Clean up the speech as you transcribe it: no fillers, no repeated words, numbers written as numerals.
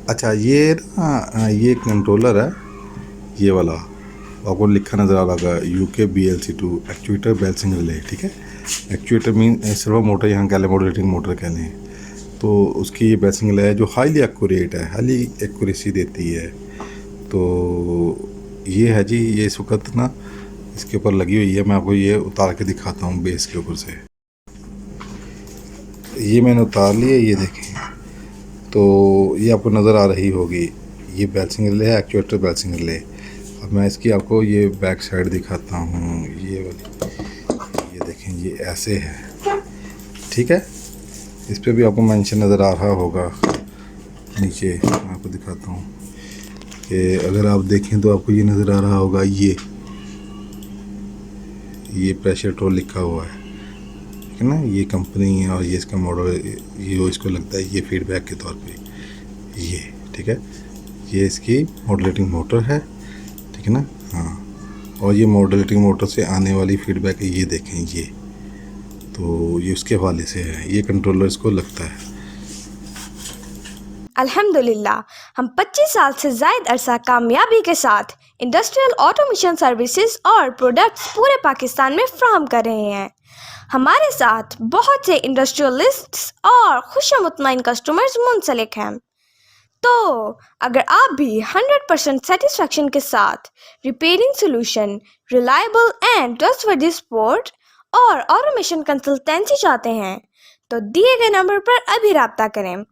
अच्छा ये ना ये कंट्रोलर है, ये वाला आपको लिखा नज़र आ रहा होगा uk-blc2 एक्चुएटर बैलेंसिंग रिले। ठीक है, एक्चुएटर मीन सर्वो मोटर, यहाँ कह लें मॉडरेटिंग मोटर कह लें, तो उसकी ये बैलेंसिंग रिले है जो हाईली एक्यूरेट है, हाईली एक्यूरेसी देती है। तो ये है जी, ये इस वक्त ना इसके ऊपर लगी हुई है। मैं आपको ये उतार के दिखाता हूँ बेस के ऊपर से। ये मैंने उतार लिया, ये देखें, तो ये आपको नज़र आ रही होगी, ये बैलेंसिंग रिले है, एक्चुएटर बैलेंसिंग रिले। अब मैं इसकी आपको ये बैक साइड दिखाता हूँ, ये वाली, ये देखें, ये ऐसे है। ठीक है, इस पर भी आपको मेंशन नज़र आ रहा होगा नीचे, मैं आपको दिखाता हूँ कि अगर आप देखें तो आपको ये नज़र आ रहा होगा, ये प्रेशर टोल लिखा हुआ है, ठीक है ना, ये कंपनी है और ये इसका मॉडल, ये इसको लगता है ये फीडबैक के तौर पे ये। ठीक है, ये इसकी मॉडरेटिंग मोटर है, ठीक है ना। हाँ, और ये मॉडरेटिंग मोटर से आने वाली फीडबैक है, ये देखें, ये तो ये उसके हवाले से है, ये कंट्रोलर इसको लगता है। अल्हम्दुलिल्लाह, हम 25 साल से ज़ायद अरसा कामयाबी के साथ इंडस्ट्रियल ऑटोमेशन सर्विसेज और प्रोडक्ट्स पूरे पाकिस्तान में फ्राहम कर रहे हैं। हमारे साथ बहुत से इंडस्ट्रियलिस्ट्स और खुशमुतमईन कस्टमर्स मुंसलिक हैं। तो अगर आप भी 100% सेटिस्फेक्शन के साथ repairing solution, reliable and trustworthy support और ऑटोमेशन कंसल्टेंसी चाहते हैं, तो दिए गए नंबर पर अभी राब्ता करें।